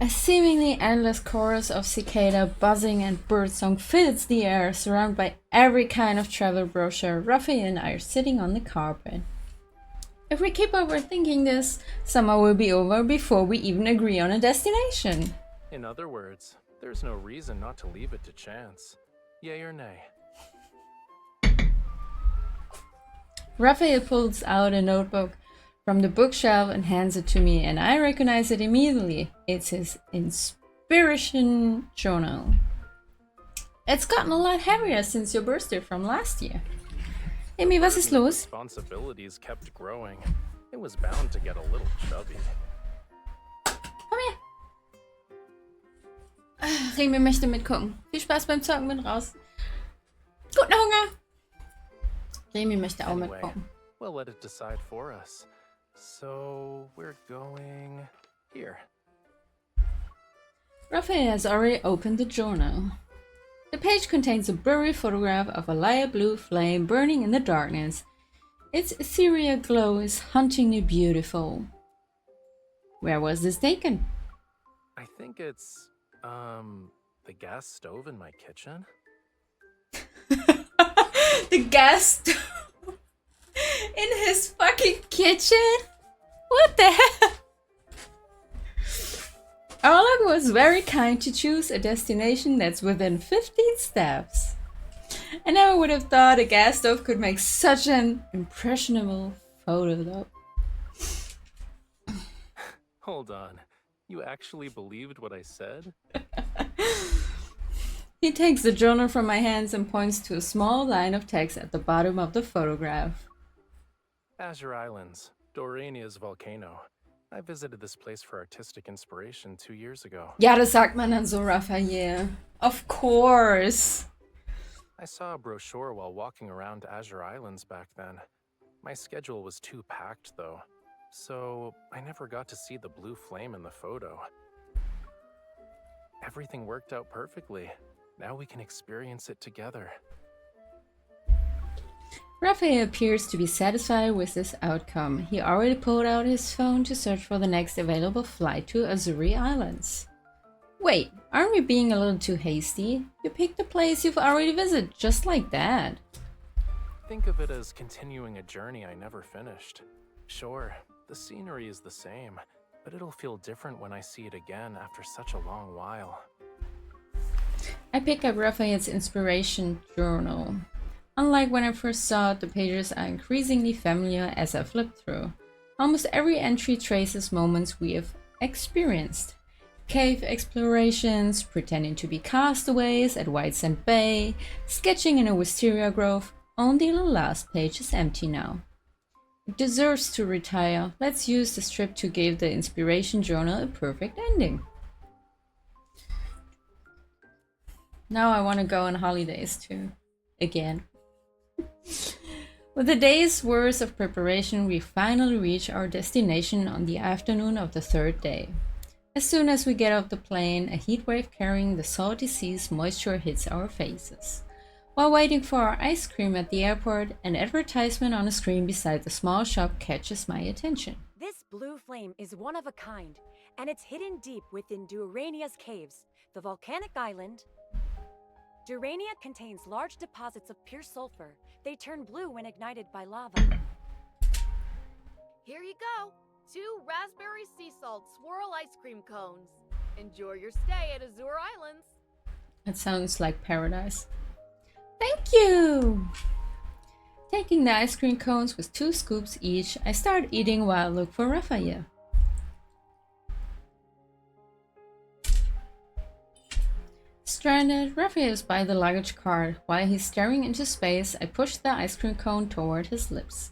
A seemingly endless chorus of cicada buzzing and birdsong fills the air, surrounded by every kind of travel brochure. Raphael and I are sitting on the carpet. If we keep overthinking this, summer will be over before we even agree on a destination. In other words, there's no reason not to leave it to chance. Yay or nay? Raphael pulls out a notebook from the bookshelf and hands it to me, and I recognize it immediately. It's his inspiration journal. It's gotten a lot heavier since your birthday from last year. Amy, was ist los? Responsibilities kept growing. It was bound to get a little chubby. Komm her! Remy möchte mitgucken. Viel Spaß beim Zocken, bin raus. Guten Hunger! Remy möchte auch mitgucken. We'll let it decide for us. So, we're going here. Raphael has already opened the journal. The page contains a blurry photograph of a light blue flame burning in the darkness. Its ethereal glow is hauntingly beautiful. Where was this taken? I think it's, the gas stove in my kitchen? The gas stove in his fucking kitchen? What the hell? Arlog was very kind to choose a destination that's within 15 steps. I never would have thought a gas stove could make such an impressionable photo though. Hold on. You actually believed what I said? He takes the journal from my hands and points to a small line of text at the bottom of the photograph. Azure Islands, Dorania's volcano. I visited this place for artistic inspiration 2 years ago. Ja, das sagt man dann so, Rafayel. Of course. I saw a brochure while walking around Azure Islands back then. My schedule was too packed though, so I never got to see the blue flame in the photo. Everything worked out perfectly. Now we can experience it together. Raphael appears to be satisfied with this outcome. He already pulled out his phone to search for the next available flight to Azure Islands. Wait, aren't we being a little too hasty? You picked a place you've already visited, just like that. Think of it as continuing a journey I never finished. Sure, the scenery is the same, but it'll feel different when I see it again after such a long while. I pick up Raphael's inspiration journal. Unlike when I first saw it, the pages are increasingly familiar as I flip through. Almost every entry traces moments we have experienced. Cave explorations, pretending to be castaways at White Sand Bay, sketching in a wisteria grove. Only the last page is empty now. It deserves to retire. Let's use this trip to give the inspiration journal a perfect ending. Now I want to go on holidays too. Again. With a day's worth of preparation, we finally reach our destination on the afternoon of the third day. As soon as we get off the plane, a heat wave carrying the salty sea's moisture hits our faces. While waiting for our ice cream at the airport, an advertisement on a screen beside the small shop catches my attention. This blue flame is one of a kind, and it's hidden deep within Durania's caves, the volcanic island. Durania contains large deposits of pure sulfur. They turn blue when ignited by lava. Here you go. 2 raspberry sea salt swirl ice cream cones. Enjoy your stay at Azure Islands. It sounds like paradise. Thank you! Taking the ice cream cones with 2 scoops each, I start eating while I look for Raphael. Stranded, Raphael is by the luggage cart. While he's staring into space, I push the ice cream cone toward his lips.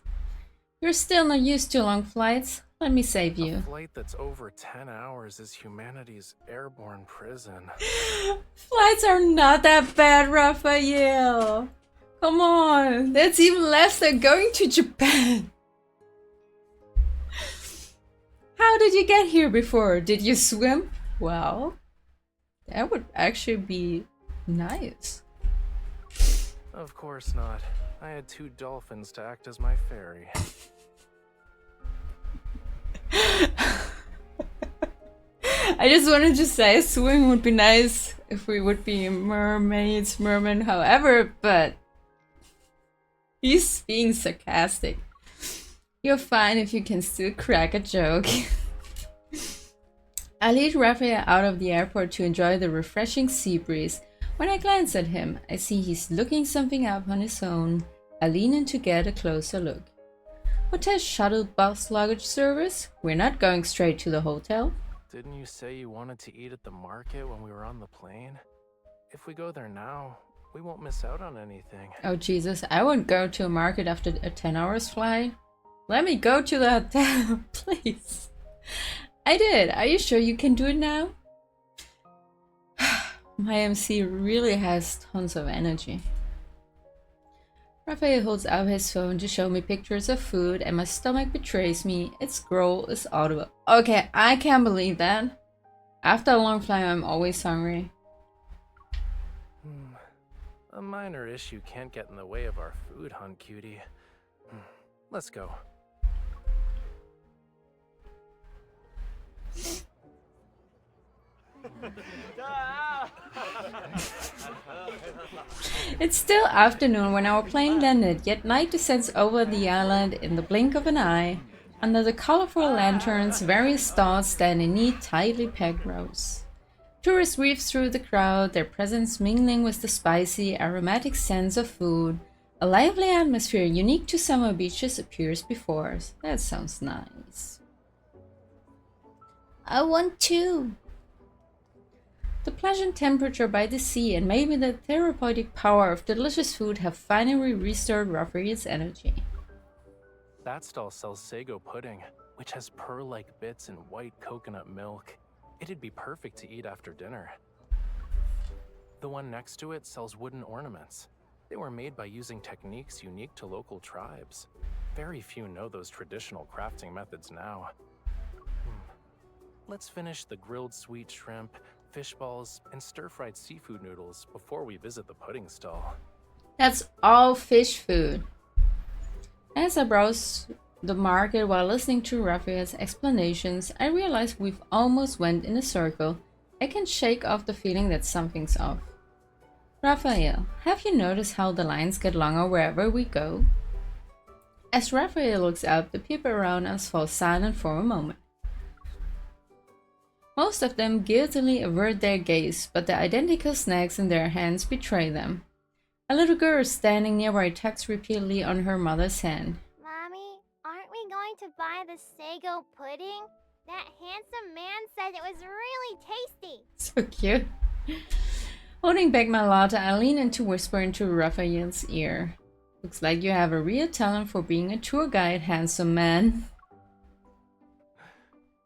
You're still not used to long flights. Let me save you. A flight that's over 10 hours is humanity's airborne prison. Flights are not that bad, Raphael. Come on, that's even less than going to Japan. How did you get here before? Did you swim? Well, that would actually be nice. Of course not. I had 2 dolphins to act as my ferry. I just wanted to say swimming would be nice if we would be mermaids, mermen, however, but he's being sarcastic. You're fine if you can still crack a joke. I lead Raphael out of the airport to enjoy the refreshing sea breeze. When I glance at him, I see he's looking something up on his own. I lean in to get a closer look. Hotel shuttle bus luggage service? We're not going straight to the hotel. Didn't you say you wanted to eat at the market when we were on the plane? If we go there now, we won't miss out on anything. Oh Jesus, I won't go to a market after a 10 hours flight. Let me go to the hotel, please. I did. Are you sure you can do it now? My MC really has tons of energy. Raphael holds out his phone to show me pictures of food and my stomach betrays me. Its growl is audible. Okay, I can't believe that. After a long flight, I'm always hungry. A minor issue can't get in the way of our food hunt, cutie. Let's go. It's still afternoon when our plane landed, yet night descends over the island in the blink of an eye. Under the colorful lanterns, various stalls stand in neat, tightly packed rows. Tourists weave through the crowd, their presence mingling with the spicy, aromatic scents of food. A lively atmosphere unique to summer beaches appears before us. That sounds nice. I want to. The pleasant temperature by the sea and maybe the therapeutic power of delicious food have finally restored Raphael's energy. That stall sells sago pudding, which has pearl-like bits and white coconut milk. It'd be perfect to eat after dinner. The one next to it sells wooden ornaments. They were made by using techniques unique to local tribes. Very few know those traditional crafting methods now. Let's finish the grilled sweet shrimp, fish balls, and stir-fried seafood noodles before we visit the pudding stall. That's all fish food. As I browse the market while listening to Raphael's explanations, I realize we've almost went in a circle. I can shake off the feeling that something's off. Raphael, have you noticed how the lines get longer wherever we go? As Raphael looks up, the people around us fall silent for a moment. Most of them guiltily avert their gaze, but the identical snacks in their hands betray them. A little girl standing nearby tugs repeatedly on her mother's hand. Mommy, aren't we going to buy the sago pudding? That handsome man said it was really tasty. So cute. Holding back my laughter, I lean in to whisper into Raphael's ear. Looks like you have a real talent for being a tour guide, handsome man.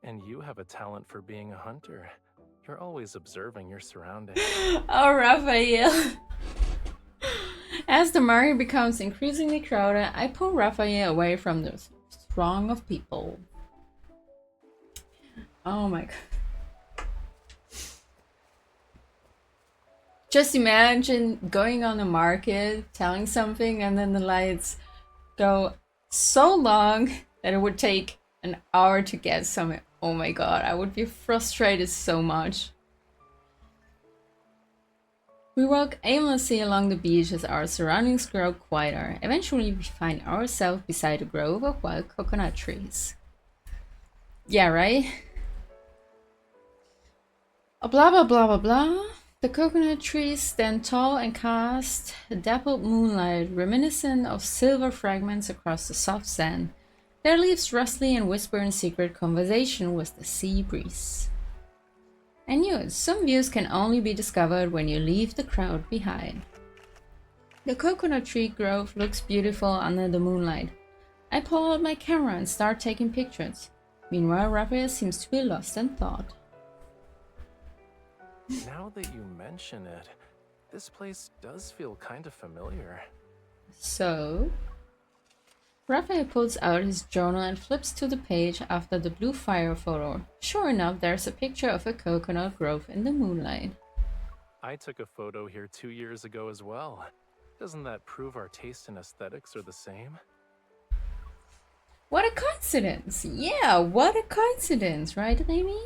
And you have a talent for being a hunter. You're always observing your surroundings. Oh, Raphael. As the market becomes increasingly crowded, I pull Raphael away from the throng of people. Oh my god. Just imagine going on a market, telling something, and then the lights go so long that it would take an hour to get somewhere. Oh my god, I would be frustrated so much. We walk aimlessly along the beach as our surroundings grow quieter. Eventually, we find ourselves beside a grove of wild coconut trees. Yeah, right? Blah blah blah blah blah. The coconut trees stand tall and cast a dappled moonlight reminiscent of silver fragments across the soft sand. Their leaves rustly and whisper in secret conversation with the sea breeze. I knew it. Some views can only be discovered when you leave the crowd behind. The coconut tree grove looks beautiful under the moonlight. I pull out my camera and start taking pictures. Meanwhile, Raphael seems to be lost in thought. Now that you mention it, this place does feel kind of familiar. So, Raphael pulls out his journal and flips to the page after the blue fire photo. Sure enough, there's a picture of a coconut grove in the moonlight. I took a photo here 2 years ago as well. Doesn't that prove our taste and aesthetics are the same? What a coincidence! Yeah, what a coincidence, right, Amy?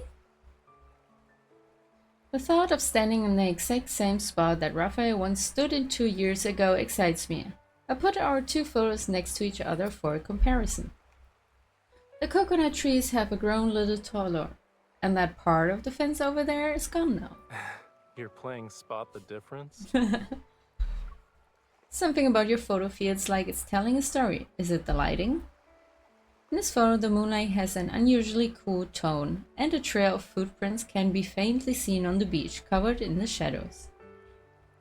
The thought of standing in the exact same spot that Raphael once stood in 2 years ago excites me. I put our two photos next to each other for a comparison. The coconut trees have grown a little taller, and that part of the fence over there is gone now. You're playing spot the difference? Something about your photo feels like it's telling a story. Is it the lighting? In this photo, the moonlight has an unusually cool tone, and a trail of footprints can be faintly seen on the beach, covered in the shadows.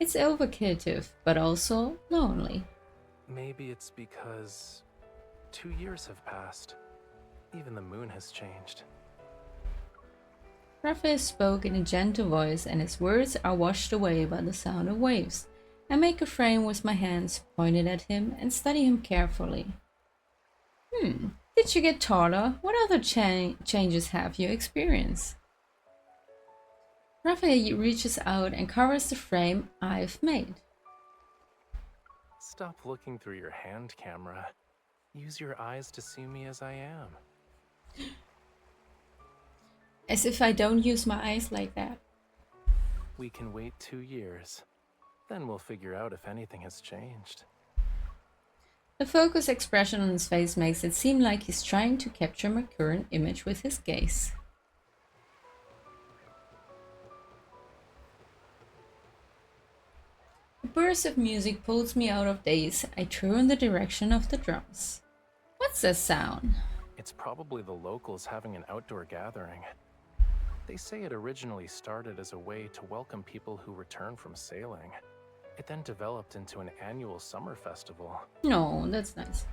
It's evocative, but also lonely. Maybe it's because 2 years have passed. Even the moon has changed. Raphael spoke in a gentle voice, and his words are washed away by the sound of waves. I make a frame with my hands pointed at him and study him carefully. Did you get taller? What other changes have you experienced? Raphael reaches out and covers the frame I've made. Stop looking through your hand camera. Use your eyes to see me as I am. As if I don't use my eyes like that. We can wait 2 years. Then we'll figure out if anything has changed. The focused expression on his face makes it seem like he's trying to capture my current image with his gaze. A burst of music pulls me out of daze. I turn in the direction of the drums. What's that sound? It's probably the locals having an outdoor gathering. They say it originally started as a way to welcome people who return from sailing. It then developed into an annual summer festival. No, that's nice.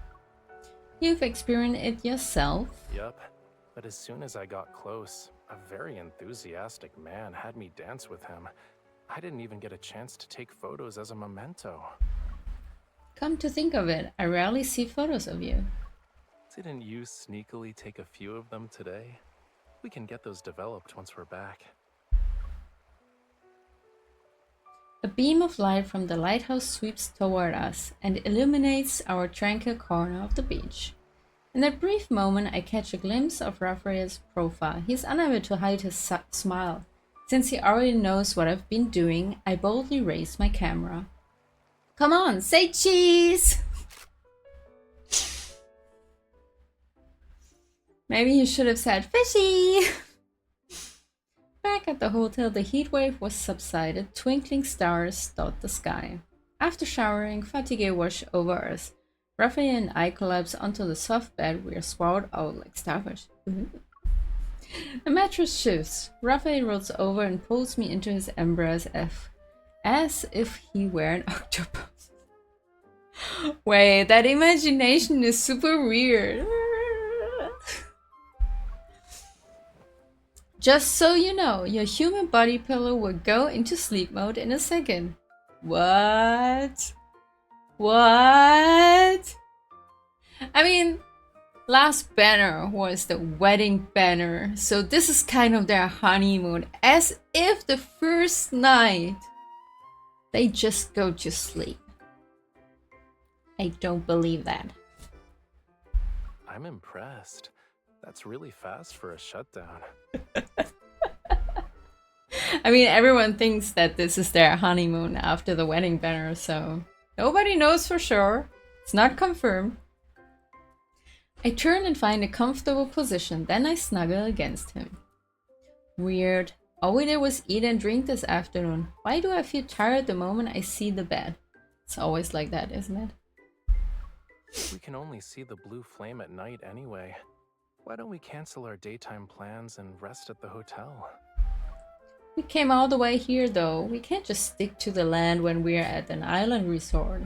You've experienced it yourself? Yup. But as soon as I got close, a very enthusiastic man had me dance with him. I didn't even get a chance to take photos as a memento. Come to think of it, I rarely see photos of you. Didn't you sneakily take a few of them today? We can get those developed once we're back. A beam of light from the lighthouse sweeps toward us and illuminates our tranquil corner of the beach. In that brief moment, I catch a glimpse of Raphael's profile. He's unable to hide his smile. Since he already knows what I've been doing, I boldly raise my camera. Come on, say cheese! Maybe you should have said fishy! Back at the hotel, the heatwave was subsided. Twinkling stars dot the sky. After showering, fatigue washed over us. Raphael and I collapse onto the soft bed. We are sprawled out like starfish. The mattress shifts. Raphael rolls over and pulls me into his embrace as if he were an octopus. Wait, that imagination is super weird. Just so you know, your human body pillow will go into sleep mode in a second. What? What? I mean, last banner was the wedding banner, so this is kind of their honeymoon, as if the first night they just go to sleep. I don't believe that. I'm impressed. That's really fast for a shutdown. I mean, everyone thinks that this is their honeymoon after the wedding banner, so nobody knows for sure. It's not confirmed. I turn and find a comfortable position, then I snuggle against him. Weird. All we did was eat and drink this afternoon. Why do I feel tired the moment I see the bed? It's always like that, isn't it? We can only see the blue flame at night anyway. Why don't we cancel our daytime plans and rest at the hotel? We came all the way here though. We can't just stick to the land when we're at an island resort.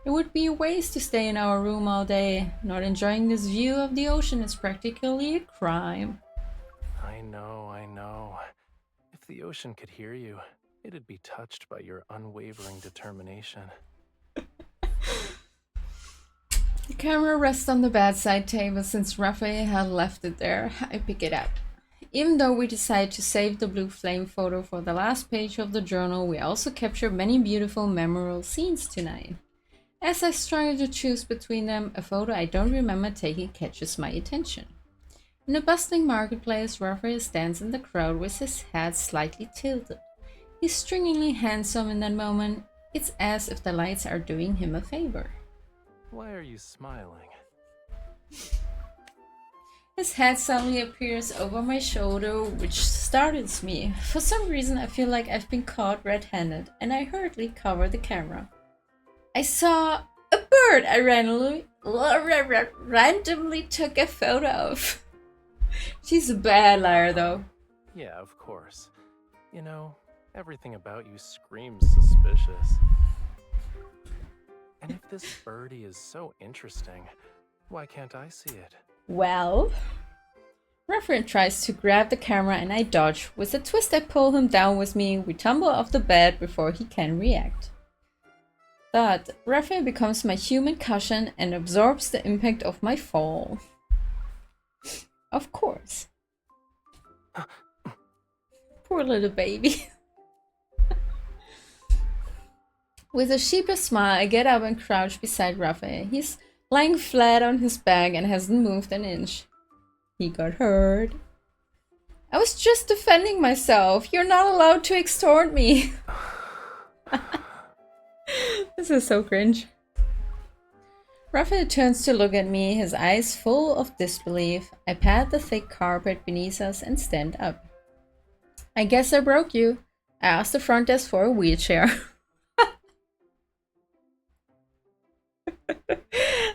It would be a waste to stay in our room all day. Not enjoying this view of the ocean is practically a crime. I know. If the ocean could hear you, it'd be touched by your unwavering determination. The camera rests on the bedside table since Raphael had left it there. I pick it up. Even though we decided to save the blue flame photo for the last page of the journal, we also captured many beautiful memorable scenes tonight. As I struggle to choose between them, a photo I don't remember taking catches my attention. In a bustling marketplace, Raphael stands in the crowd with his head slightly tilted. He's stringingly handsome in that moment. It's as if the lights are doing him a favor. Why are you smiling? His head suddenly appears over my shoulder, which startles me. For some reason, I feel like I've been caught red-handed, and I hurriedly cover the camera. I saw a bird I randomly took a photo of. She's a bad liar, though. Yeah, of course. You know, everything about you screams suspicious. And if this birdie is so interesting, why can't I see it? Well, Rafayel tries to grab the camera and I dodge. With a twist, I pull him down with me. We tumble off the bed before he can react. But Rafayel becomes my human cushion and absorbs the impact of my fall. Of course. Poor little baby. With a sheepish smile, I get up and crouch beside Rafayel. He's lying flat on his back and hasn't moved an inch. He got hurt. I was just defending myself. You're not allowed to extort me. This is so cringe. Rafayel turns to look at me, his eyes full of disbelief. I pat the thick carpet beneath us and stand up. I guess I broke you. I asked the front desk for a wheelchair.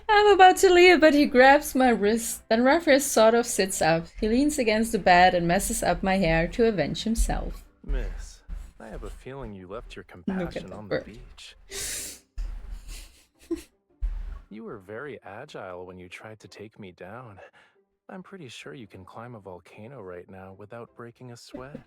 I'm about to leave, but he grabs my wrist. Then Rafayel sort of sits up. He leans against the bed and messes up my hair to avenge himself. Miss, I have a feeling you left your compassion on the beach. You were very agile when you tried to take me down. I'm pretty sure you can climb a volcano right now without breaking a sweat.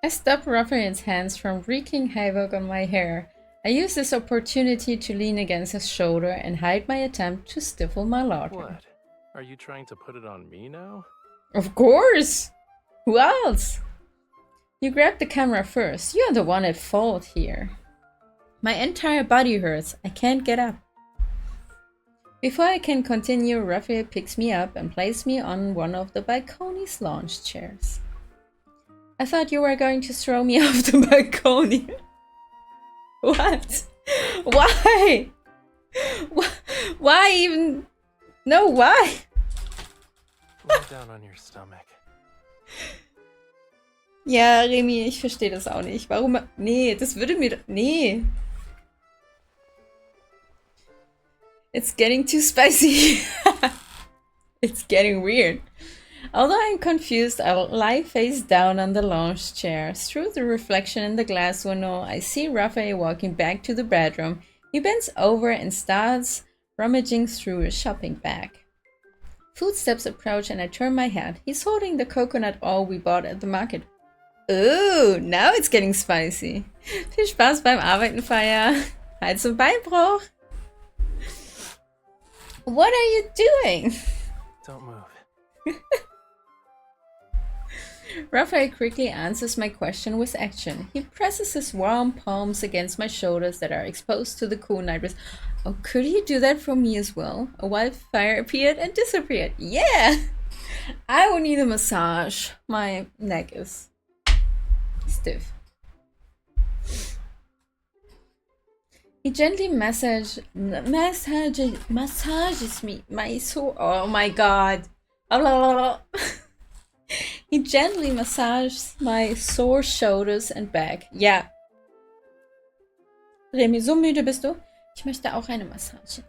I stop Raphael's hands from wreaking havoc on my hair. I use this opportunity to lean against his shoulder and hide my attempt to stifle my laughter. What? Are you trying to put it on me now? Of course! Who else? You grabbed the camera first. You're the one at fault here. My entire body hurts. I can't get up. Before I can continue, Rafayel picks me up and places me on one of the balcony's lounge chairs. I thought you were going to throw me off the balcony. What? Why? Why even? No, why? Lie down on your stomach. Ja, Remy, ich verstehe das auch nicht. Warum? Nee, das würde mir... Nee. It's getting too spicy. It's getting weird. Although I'm confused, I lie face down on the lounge chair. Through the reflection in the glass window, I see Rafayel walking back to the bedroom. He bends over and starts rummaging through a shopping bag. Footsteps approach and I turn my head. He's holding the coconut oil we bought at the market. Ooh, now it's getting spicy. Viel Spaß beim Arbeiten, Feier. Hals- und Beinbruch. What are you doing? Don't move. Rafayel quickly answers my question with action. He presses his warm palms against my shoulders that are exposed to the cool night breeze. Oh, could he do that for me as well? A wildfire appeared and disappeared. Yeah! I would need a massage. My neck is stiff. He gently massages me. My sore. Oh my god. He gently massages my sore shoulders and back. Ja. Remy, so müde bist du? Ich möchte auch eine Massage.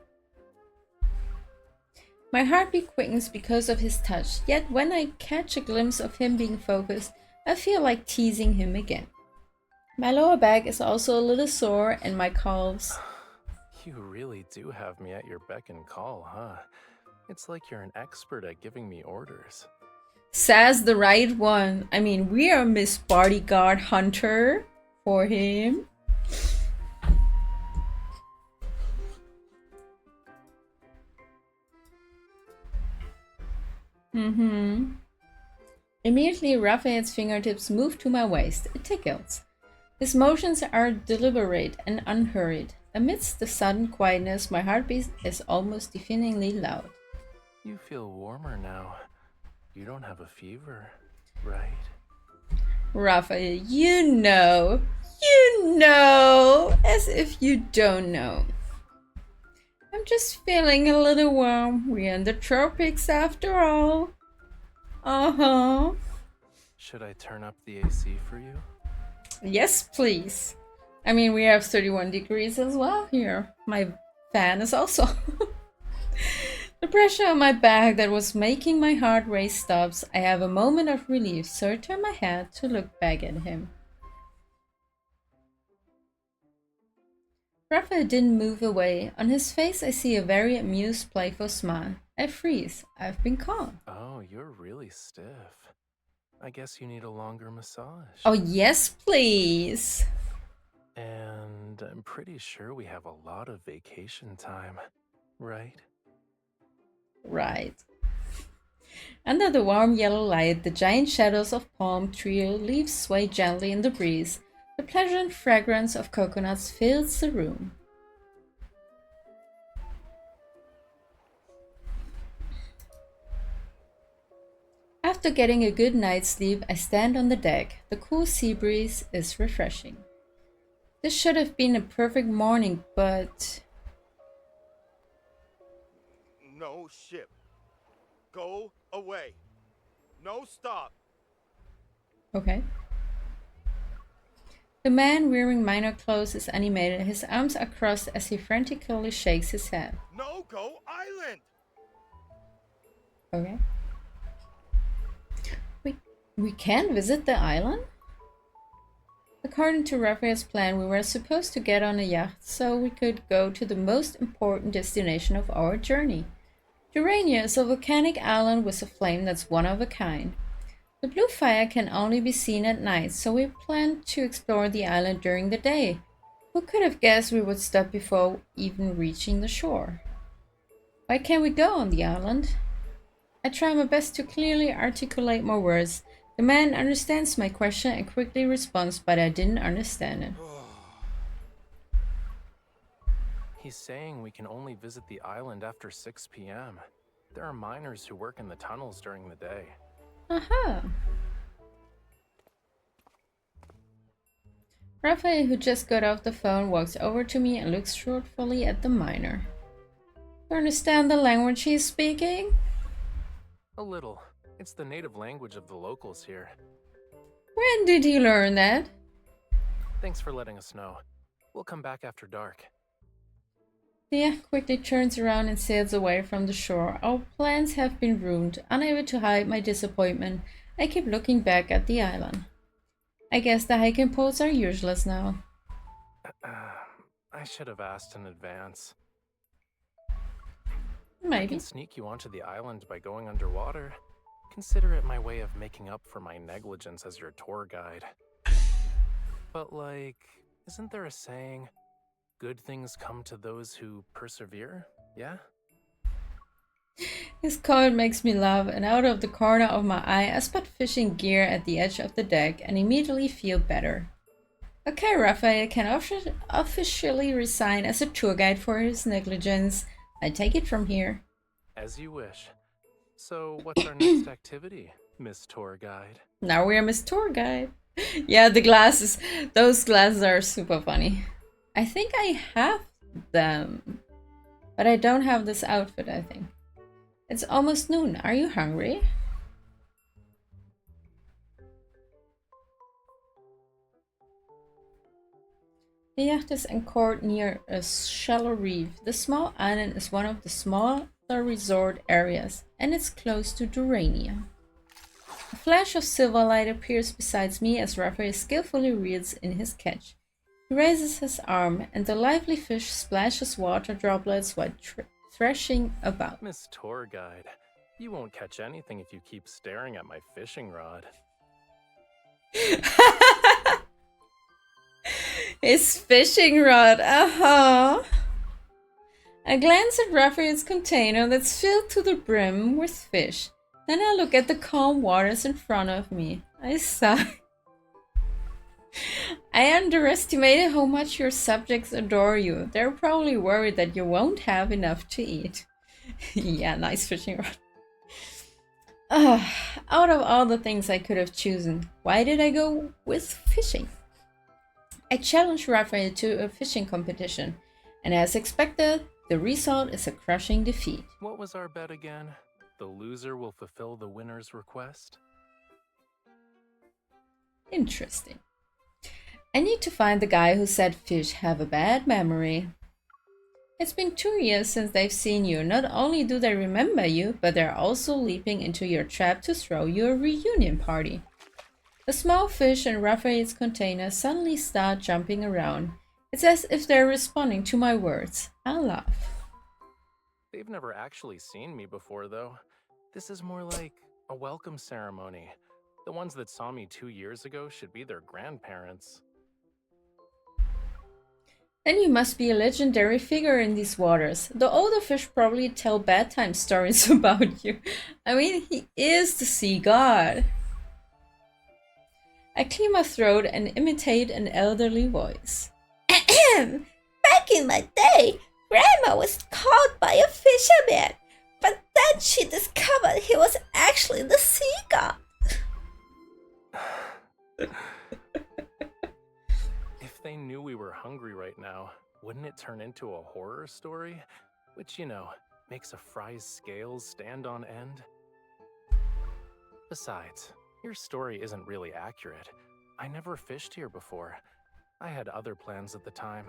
My heartbeat quickens because of his touch, yet when I catch a glimpse of him being focused, I feel like teasing him again. My lower back is also a little sore and my calves. You really do have me at your beck and call, huh? It's like you're an expert at giving me orders. Says the right one. I mean, we are Miss Bodyguard Hunter for him. Immediately, Raphael's fingertips move to my waist. It tickles. His motions are deliberate and unhurried. Amidst the sudden quietness, my heartbeat is almost deafeningly loud. You feel warmer now. You don't have a fever, right? Raphael, as if you don't know. I'm just feeling a little warm. We're in the tropics after all. Uh-huh. Should I turn up the AC for you? Yes, please. I mean, we have 31 degrees as well here. My fan is also. The pressure on my back that was making my heart race stops. I have a moment of relief, so I turn my head to look back at him. Raphael didn't move away. On his face, I see a very amused, playful smile. I freeze. I've been caught. Oh, you're really stiff. I guess you need a longer massage. Oh, yes, please. And I'm pretty sure we have a lot of vacation time, right? Right. Under the warm yellow light, the giant shadows of palm tree leaves sway gently in the breeze. The pleasant fragrance of coconuts fills the room. After getting a good night's sleep, I stand on the deck. The cool sea breeze is refreshing. This should have been a perfect morning, but... No ship. Go away. No stop. Okay. The man wearing minor clothes is animated. His arms are crossed as he frantically shakes his head. No go island. Okay. We can visit the island? According to Raphael's plan, we were supposed to get on a yacht so we could go to the most important destination of our journey. Durania is a volcanic island with a flame that's one of a kind. The blue fire can only be seen at night, so we planned to explore the island during the day. Who could have guessed we would stop before even reaching the shore? Why can't we go on the island? I try my best to clearly articulate my words. The man understands my question and quickly responds, but I didn't understand it. He's saying we can only visit the island after 6 p.m. There are miners who work in the tunnels during the day. Aha! Raphael, who just got off the phone, walks over to me and looks thoughtfully at the miner. You understand the language he's speaking? A little. It's the native language of the locals here. When did he learn that? Thanks for letting us know. We'll come back after dark. The yacht quickly turns around and sails away from the shore. Our plans have been ruined. Unable to hide my disappointment, I keep looking back at the island. I guess the hiking poles are useless now. I should have asked in advance. I Maybe. can sneak you onto the island by going underwater. Consider it my way of making up for my negligence as your tour guide. But isn't there a saying, good things come to those who persevere, yeah? His comment makes me laugh, and out of the corner of my eye I spot fishing gear at the edge of the deck and immediately feel better. Okay, Raphael can officially resign as a tour guide for his negligence. I take it from here. As you wish. So, what's our next activity, Miss Tour Guide? Now we're Miss Tour Guide. Yeah, the glasses. Those glasses are super funny. I think I have them. But I don't have this outfit, I think. It's almost noon. Are you hungry? The yacht is anchored near a shallow reef. The small island is one of the smaller resort areas, and it's close to Durania. A flash of silver light appears beside me as Raphael skillfully reels in his catch. He raises his arm, and the lively fish splashes water droplets while thrashing about. Miss Tour Guide, you won't catch anything if you keep staring at my fishing rod. His fishing rod, I glance at Raphael's container that's filled to the brim with fish. Then I look at the calm waters in front of me. I sigh. I underestimated how much your subjects adore you. They're probably worried that you won't have enough to eat. Yeah, nice fishing rod. Out of all the things I could have chosen, why did I go with fishing? I challenged Raphael to a fishing competition, and as expected, the result is a crushing defeat. What was our bet again? The loser will fulfill the winner's request? Interesting. I need to find the guy who said fish have a bad memory. It's been 2 years since they've seen you. Not only do they remember you, but they're also leaping into your trap to throw you a reunion party. The small fish in Raphael's container suddenly start jumping around. It's as if they're responding to my words. I laugh. They've never actually seen me before, though. This is more like a welcome ceremony. The ones that saw me 2 years ago should be their grandparents. Then you must be a legendary figure in these waters. The older fish probably tell bedtime stories about you. I mean, he is the sea god. I clear my throat and imitate an elderly voice. Back in my day, Grandma was caught by a fisherman, but then she discovered he was actually the sea god. If they knew we were hungry right now, wouldn't it turn into a horror story? Which, you know, makes a fry's scales stand on end? Besides, your story isn't really accurate. I never fished here before. I had other plans at the time.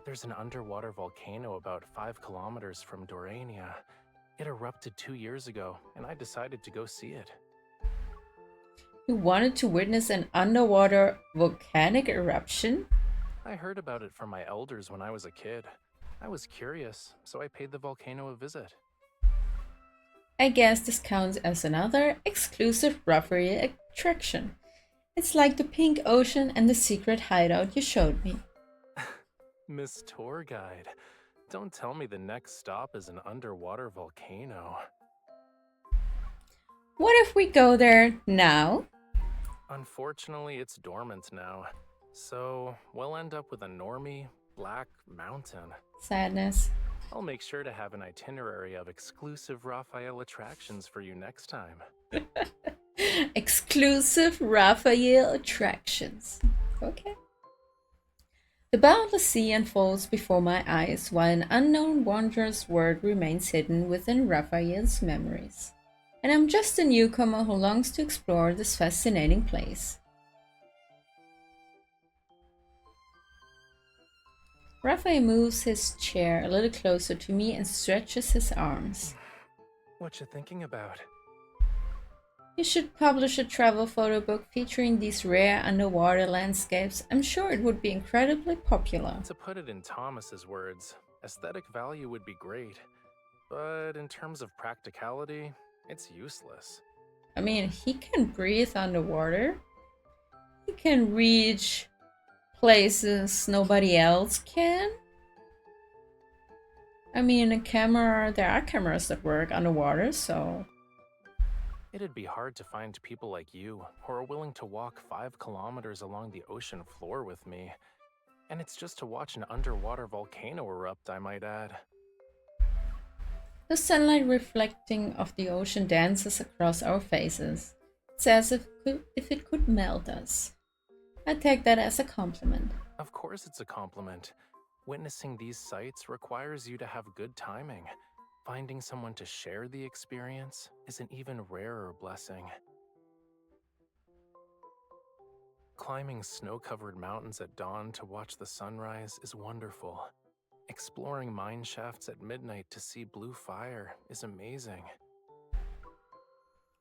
There's an underwater volcano about 5 kilometers from Dorania. It erupted 2 years ago, and I decided to go see it. You wanted to witness an underwater volcanic eruption? I heard about it from my elders when I was a kid. I was curious, so I paid the volcano a visit. I guess this counts as another exclusive Rafayel attraction. It's like the pink ocean and the secret hideout you showed me. Miss Tour Guide, don't tell me the next stop is an underwater volcano. What if we go there now? Unfortunately, it's dormant now. So, we'll end up with a normie, black mountain. Sadness. I'll make sure to have an itinerary of exclusive Rafayel attractions for you next time. Exclusive Rafayel attractions. Okay. The boundless sea unfolds before my eyes, while an unknown wondrous world remains hidden within Raphael's memories. And I'm just a newcomer who longs to explore this fascinating place. Raphael moves his chair a little closer to me and stretches his arms. What you thinking about? You should publish a travel photo book featuring these rare underwater landscapes. I'm sure it would be incredibly popular. To put it in Thomas's words, aesthetic value would be great, but in terms of practicality, it's useless. I mean, he can breathe underwater. He can reach places nobody else can. I mean, there are cameras that work underwater, so... It'd be hard to find people like you who are willing to walk 5 kilometers along the ocean floor with me. And it's just to watch an underwater volcano erupt, I might add. The sunlight reflecting off the ocean dances across our faces. It's as if it could melt us. I take that as a compliment. Of course it's a compliment. Witnessing these sights requires you to have good timing. Finding someone to share the experience is an even rarer blessing. Climbing snow-covered mountains at dawn to watch the sunrise is wonderful. Exploring mine shafts at midnight to see blue fire is amazing.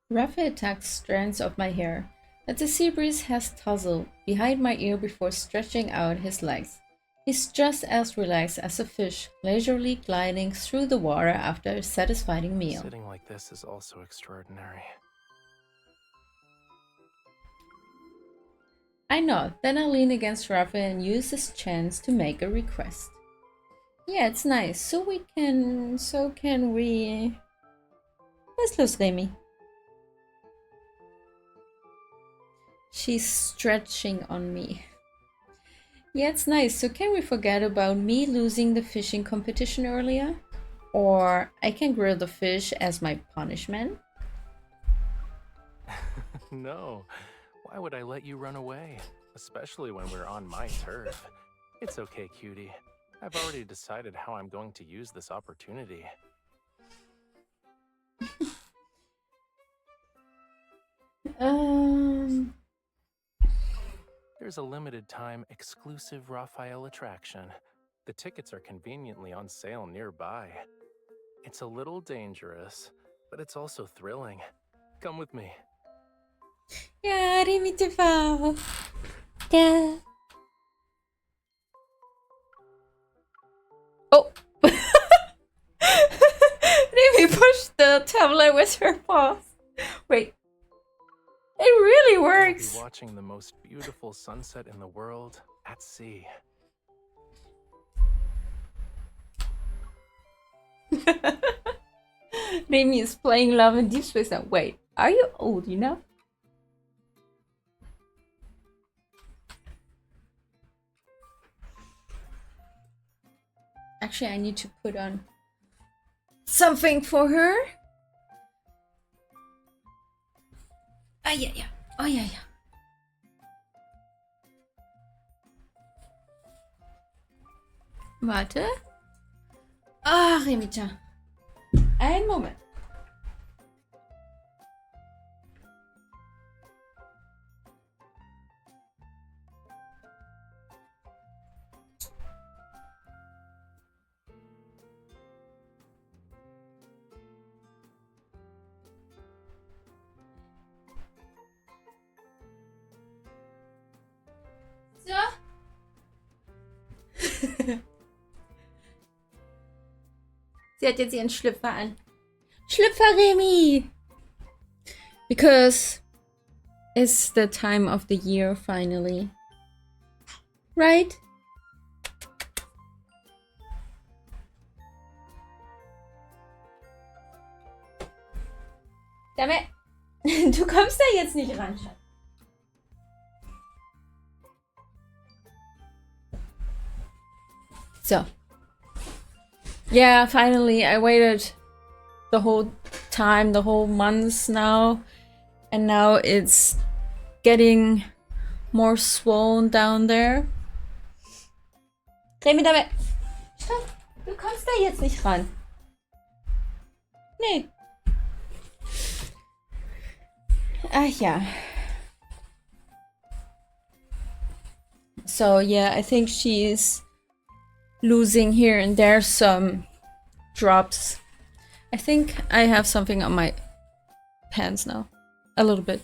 Raphael tucks strands of my hair that the sea breeze has tousled behind my ear before stretching out his legs. He's just as relaxed as a fish, leisurely gliding through the water after a satisfying meal. Sitting like this is also extraordinary. I nod, then I lean against Raphael and use this chance to make a request. Yeah, it's nice. So can we... Where's Los Remy? She's stretching on me. Yeah, it's nice. So can we forget about me losing the fishing competition earlier? Or I can grill the fish as my punishment. No. Why would I let you run away? Especially when we're on my turf. It's okay, cutie. I've already decided how I'm going to use this opportunity. There's a limited time exclusive Rafayel attraction. The tickets are conveniently on sale nearby. It's a little dangerous, but it's also thrilling. Come with me. Ja, Remy TV. Ja. Oh! Remy pushed the tablet with her paws. Wait. It really works! We'll be watching the most beautiful sunset in the world at sea. Remy is playing Love in Deepspace now. Wait, are you old enough? Actually, I need to put on something for her. Ah, ja, ja. Oh, ja, ja. Warte. Ah, Remita. Einen Moment. So. Sie hat jetzt ihren Schlüpfer an. Schlüpfer, Remy! Because it's the time of the year finally. Right? Damit. Du kommst da jetzt nicht ran, Schatz. So. Yeah, finally, I waited the whole time, the whole months now. And now it's getting more swollen down there. Dreh mir damit. Stopp, du kommst da jetzt nicht ran. Nee. Ach ja. So yeah, I think she's losing here and there some drops. I think I have something on my pants now. A little bit.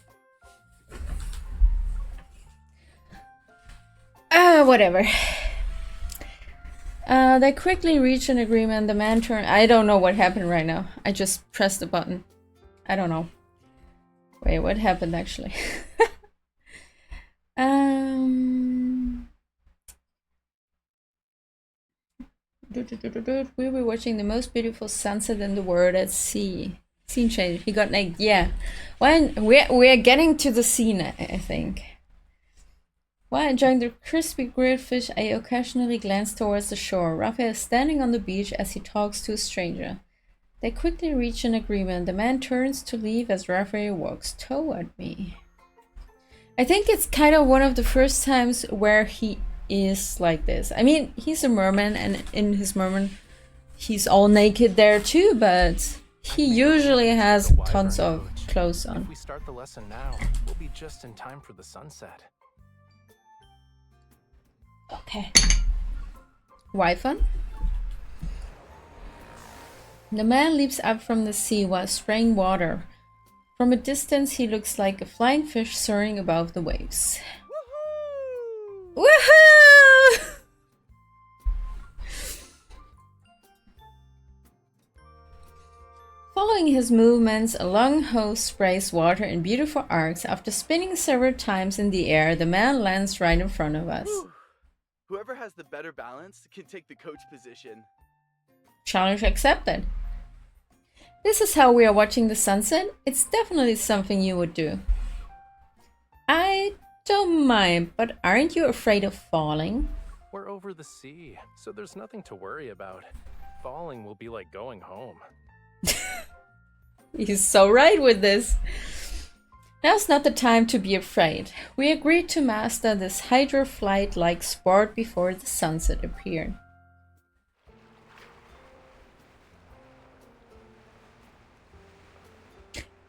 Whatever. They quickly reach an agreement. The man turned. I don't know what happened right now. I just pressed the button. I don't know. Wait, what happened actually? We were watching the most beautiful sunset in the world at sea. Scene change. He got naked. Yeah. When we're getting to the scene, I think. While enjoying the crispy grilled fish, I occasionally glance towards the shore. Raphael is standing on the beach as he talks to a stranger. They quickly reach an agreement. The man turns to leave as Raphael walks toward me. I think it's kind of one of the first times where he is like this. I mean, he's a merman, and in his merman, he's all naked there too, but he usually has tons of clothes on. If we start the lesson now, we'll be just in time for the sunset. Okay. Wyvern. The man leaps up from the sea while spraying water. From a distance, he looks like a flying fish soaring above the waves. Woohoo! Woohoo! Following his movements, a long hose sprays water in beautiful arcs. After spinning several times in the air, the man lands right in front of us. Whew. Whoever has the better balance can take the coach position. Challenge accepted. This is how we are watching the sunset. It's definitely something you would do. I don't mind, but aren't you afraid of falling? We're over the sea, so there's nothing to worry about. Falling will be like going home. He's so right with this. Now's not the time to be afraid. We agreed to master this hydroflight-like sport before the sunset appeared.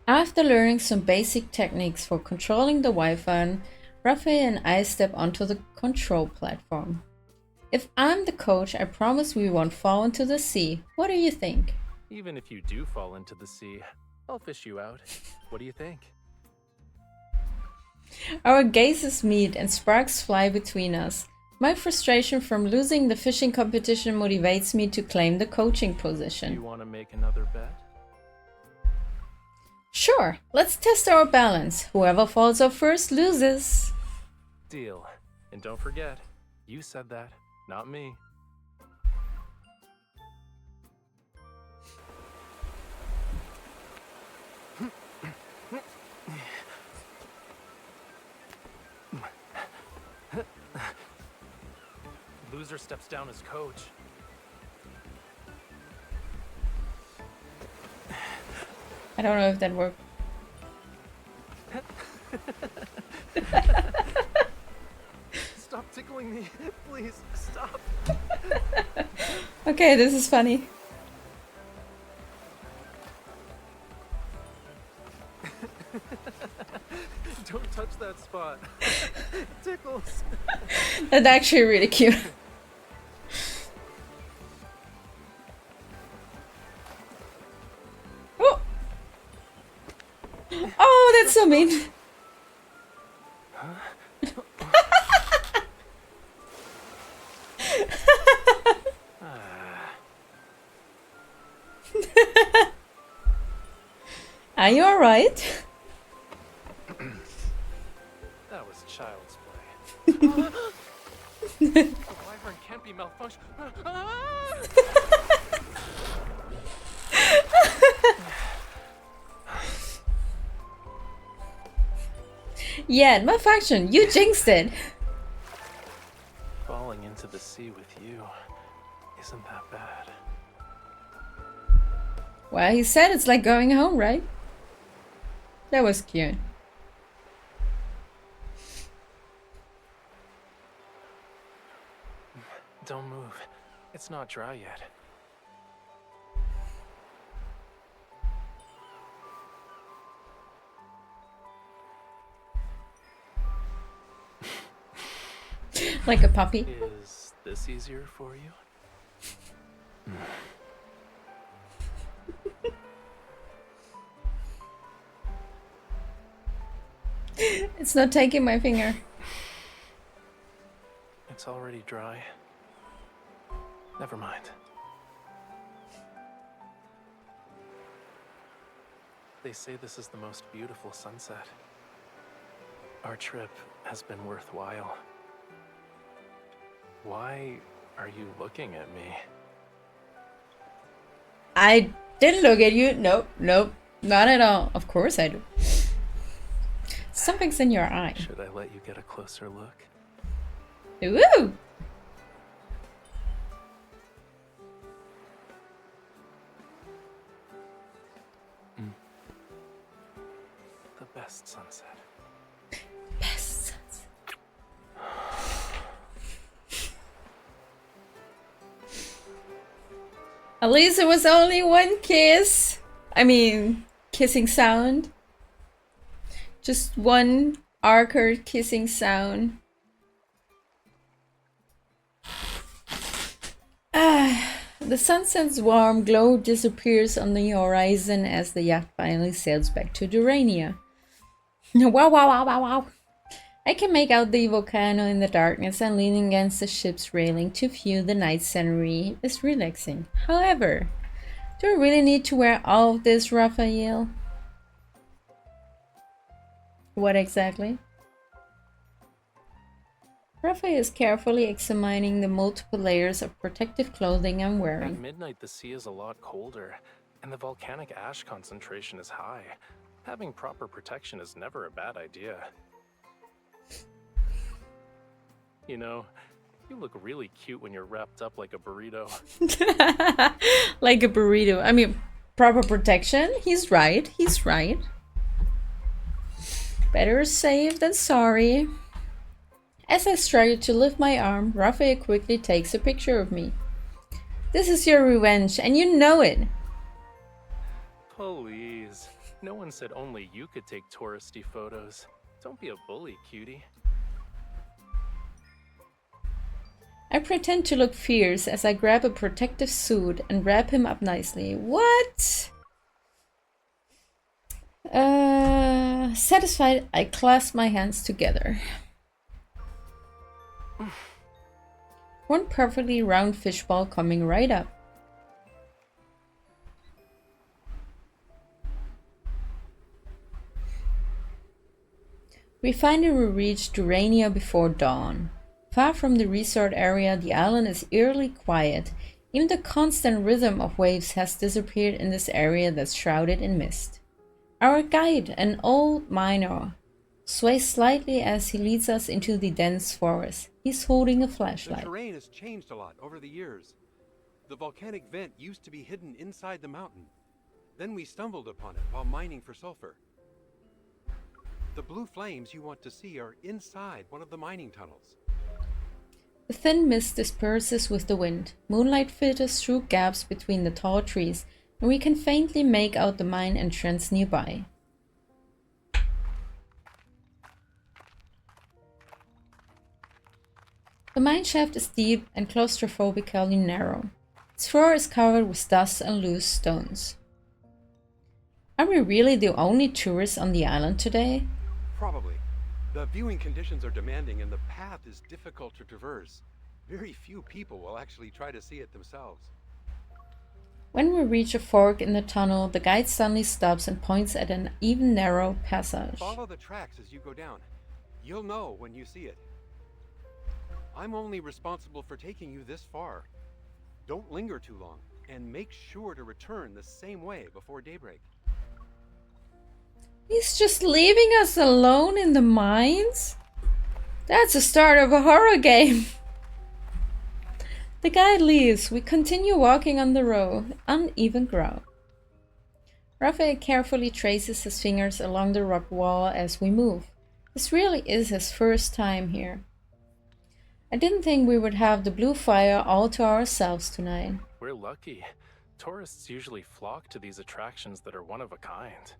After learning some basic techniques for controlling the Wi-Fi, Rafayel and I step onto the control platform. If I'm the coach, I promise we won't fall into the sea. What do you think? Even if you do fall into the sea, I'll fish you out. What do you think? Our gazes meet and sparks fly between us. My frustration from losing the fishing competition motivates me to claim the coaching Do position. you want to make another bet? Sure, let's test our balance. Whoever falls off first loses. Deal. And don't forget, you said that, not me. Loser steps down as coach. I don't know if that worked. Stop tickling me. Please, stop. Okay, this is funny. Don't touch that spot. It tickles. That's actually really cute. Oh! Oh, that's so mean. Are you alright? That was child's play. The wyvern can't be malfunctioned. Yeah, malfunction. You jinxed it. Falling into the sea with you isn't that bad. Well, he said it's like going home, right? That was cute. Don't move. It's not dry yet. Like a puppy. Is this easier for you? It's not taking my finger. It's already dry. Never mind. They say this is the most beautiful sunset. Our trip has been worthwhile. Why are you looking at me? I didn't look at you. Nope, nope. Not at all. Of course I do. Something's in your eye. Should I let you get a closer look? Woo! The best sunset. Best. At least it was only one kiss. I mean, kissing sound. Just one Archer kissing sound. The sunset's warm glow disappears on the horizon as the yacht finally sails back to Durania. Wow, wow, wow, wow, wow. I can make out the volcano in the darkness, and leaning against the ship's railing to view the night scenery is relaxing. However, do I really need to wear all of this, Rafayel? What exactly? Rafayel is carefully examining the multiple layers of protective clothing I'm At wearing. midnight, the sea is a lot colder, and the volcanic ash concentration is high. Having proper protection is never a bad idea. You know, You look really cute when you're wrapped up like a burrito. Like a burrito. I mean, proper protection. He's right. He's right. Better safe than sorry. As I struggle to lift my arm, Raphael quickly takes a picture of me. This is your revenge, and you know it. Please. No one said only you could take touristy photos. Don't be a bully, cutie. I pretend to look fierce as I grab a protective suit and wrap him up nicely. What? Satisfied, I clasp my hands together. One perfectly round fishbowl coming right up. We finally reach Durania before dawn. Far from the resort area, the island is eerily quiet. Even the constant rhythm of waves has disappeared in this area that's shrouded in mist. Our guide, an old miner, sways slightly as he leads us into the dense forest. He's holding a The flashlight. terrain has changed a lot over the years. The volcanic vent used to be hidden inside the mountain. Then we stumbled upon it while mining for sulfur. The blue flames you want to see are inside one of the mining tunnels. The thin mist disperses with the wind. Moonlight filters through gaps between the tall trees, and we can faintly make out the mine entrance nearby. The mine shaft is deep and claustrophobically narrow. Its floor is covered with dust and loose stones. Are we really the only tourists on the island today? Probably. The viewing conditions are demanding and the path is difficult to traverse. Very few people will actually try to see it themselves. When we reach a fork in the tunnel, the guide suddenly stops and points at an even narrow passage. Follow the tracks as you go down. You'll know when you see it. I'm only responsible for taking you this far. Don't linger too long, and make sure to return the same way before daybreak. He's just leaving us alone in the mines? That's the start of a horror game. The guide leaves. We continue walking on the road, uneven ground. Raphael carefully traces his fingers along the rock wall as we move. This really is his first time here. I didn't think we would have the blue fire all to ourselves tonight. We're lucky. Tourists usually flock to these attractions that are one of a kind.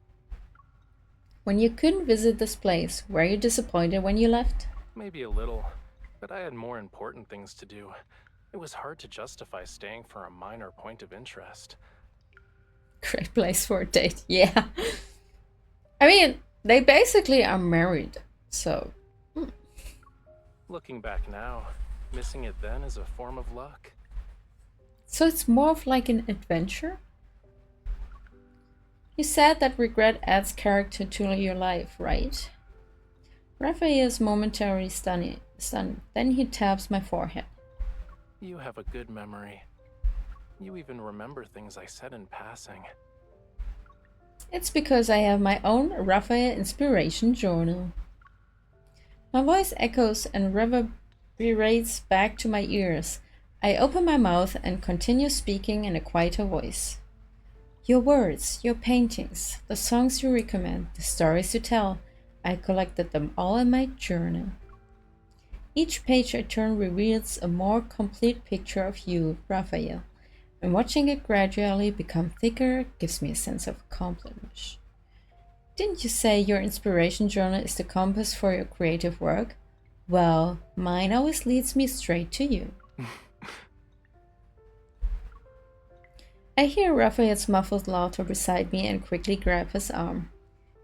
When you couldn't visit this place, were you disappointed when you left? Maybe a little, but I had more important things to do. It was hard to justify staying for a minor point of interest. Great place for a date, yeah. I mean, they basically are married, so... Looking back now, missing it then is a form of luck. So it's more of like an adventure? You said that regret adds character to your life, right? Raphael is momentarily stunned. Then he taps my forehead. You have a good memory. You even remember things I said in passing. It's because I have my own Raphael inspiration journal. My voice echoes and reverberates back to my ears. I open my mouth and continue speaking in a quieter voice. Your words, your paintings, the songs you recommend, the stories you tell, I collected them all in my journal. Each page I turn reveals a more complete picture of you, Raphael, and watching it gradually become thicker gives me a sense of accomplishment. Didn't you say your inspiration journal is the compass for your creative work? Well, mine always leads me straight to you. I hear Raphael's muffled laughter beside me and quickly grab his arm.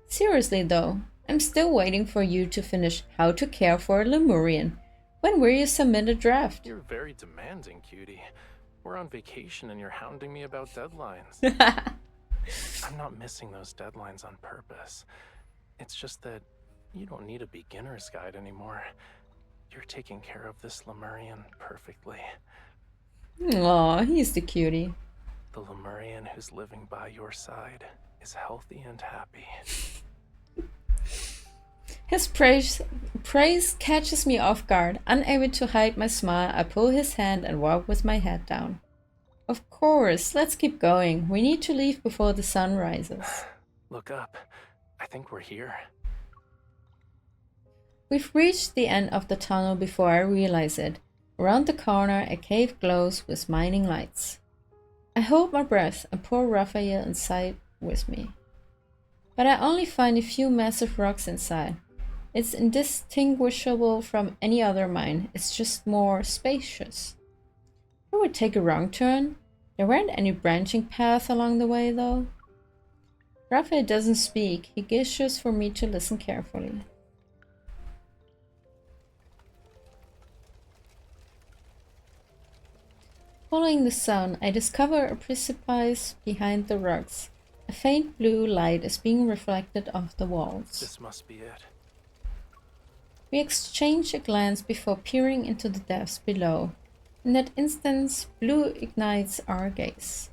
Seriously though, I'm still waiting for you to finish How to Care for a Lemurian. When will you submit a draft? You're very demanding, cutie. We're on vacation and you're hounding me about deadlines. I'm not missing those deadlines on purpose. It's just that you don't need a beginner's guide anymore. You're taking care of this Lemurian perfectly. Aw, he's the cutie. The Lemurian who's living by your side is healthy and happy. His praise catches me off guard. Unable to hide my smile, I pull his hand and walk with my head down. Of course, let's keep going. We need to leave before the sun rises. Look up. I think we're here. We've reached the end of the tunnel before I realize it. Around the corner, a cave glows with mining lights. I hold my breath and pour Rafayel inside with me. But I only find a few massive rocks inside. It's indistinguishable from any other mine. It's just more spacious. I would take a wrong turn. There weren't any branching paths along the way, though. Rafayel doesn't speak. He gestures for me to listen carefully. Following the sound, I discover a precipice behind the rocks. A faint blue light is being reflected off the walls. This must be it. We exchange a glance before peering into the depths below. In that instant, blue ignites our gaze.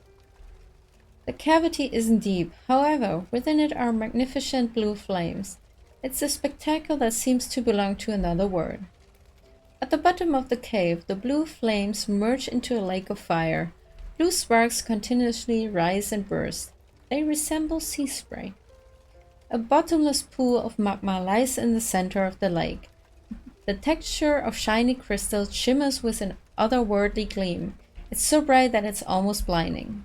The cavity isn't deep, however, within it are magnificent blue flames. It's a spectacle that seems to belong to another world. At the bottom of the cave, the blue flames merge into a lake of fire. Blue sparks continuously rise and burst. They resemble sea spray. A bottomless pool of magma lies in the center of the lake. The texture of shiny crystal shimmers with an otherworldly gleam. It's so bright that it's almost blinding.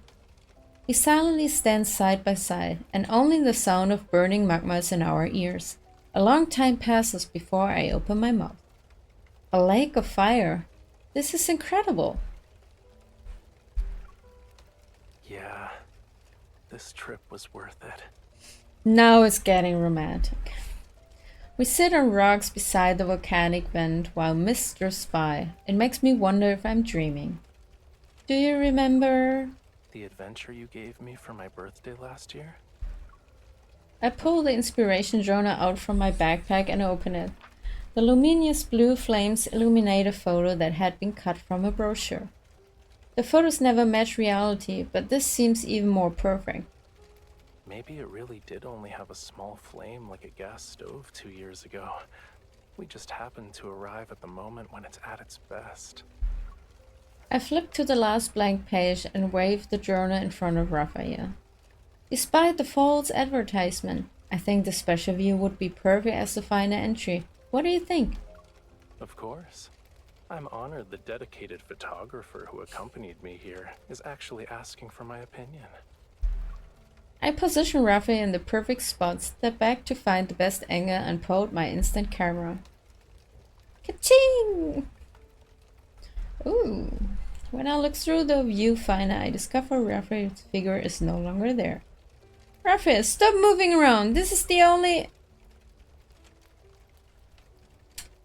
We silently stand side by side, and only the sound of burning magma is in our ears. A long time passes before I open my mouth. A lake of fire. This is incredible. Yeah, this trip was worth it. Now it's getting romantic. We sit on rocks beside the volcanic vent while mist drifts by. It makes me wonder if I'm dreaming. Do you remember? The adventure you gave me for my birthday last year? I pull the inspiration journal out from my backpack and open it. The luminous blue flames illuminate a photo that had been cut from a brochure. The photos never match reality, but this seems even more perfect. Maybe it really did only have a small flame like a gas stove 2 years ago. We just happened to arrive at the moment when it's at its best. I flip to the last blank page and wave the journal in front of Rafayel. Despite the false advertisement, I think the special view would be perfect as the final entry. What do you think? Of course. I'm honored the dedicated photographer who accompanied me here is actually asking for my opinion. I position Rafayel in the perfect spot, step back to find the best angle and pulled my instant camera. Ka-ching! Ooh. When I look through the viewfinder, I discover Rafayel's figure is no longer there. Rafayel, stop moving around! This is the only...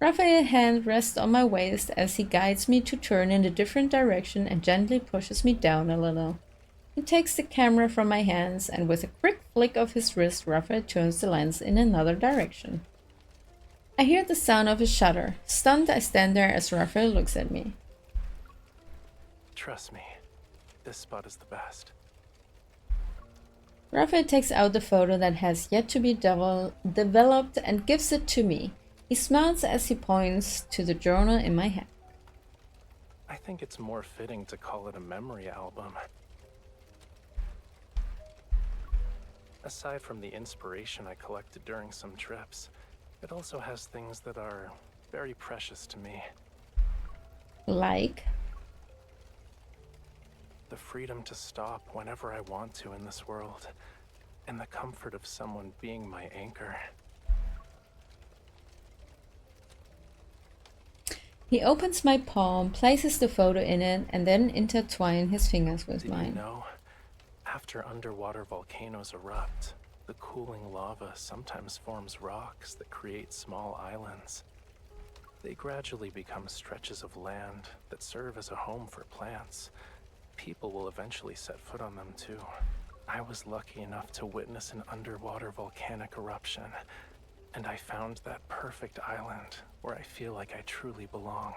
Rafayel's hand rests on my waist as he guides me to turn in a different direction and gently pushes me down a little. He takes the camera from my hands and with a quick flick of his wrist, Rafayel turns the lens in another direction. I hear the sound of a shutter. Stunned, I stand there as Rafayel looks at me. Trust me, this spot is the best. Rafayel takes out the photo that has yet to be developed and gives it to me. He smiles as he points to the journal in my hand. I think it's more fitting to call it a memory album. Aside from the inspiration I collected during some trips, it also has things that are very precious to me. Like? The freedom to stop whenever I want to in this world, and the comfort of someone being my anchor. He opens my palm, places the photo in it, and then intertwines his fingers with Did mine. you know? After underwater volcanoes erupt, the cooling lava sometimes forms rocks that create small islands. They gradually become stretches of land that serve as a home for plants. People will eventually set foot on them too. I was lucky enough to witness an underwater volcanic eruption, and I found that perfect island where I feel like I truly belong.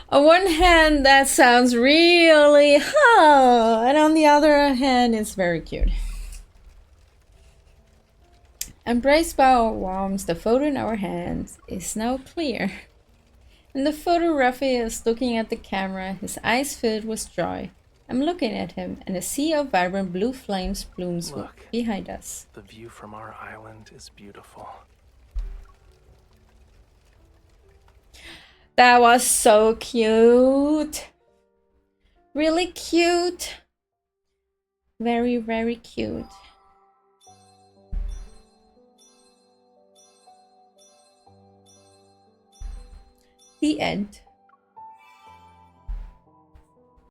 On one hand, that sounds really and on the other hand, it's very cute. Embraced by our warmth, the photo in our hands is now clear. In the photo, Raphael is looking at the camera, his eyes filled with joy. I'm looking at him, and a sea of vibrant blue flames blooms Look. behind us. The view from our island is beautiful. That was so cute. Really cute. Very, very cute. The end.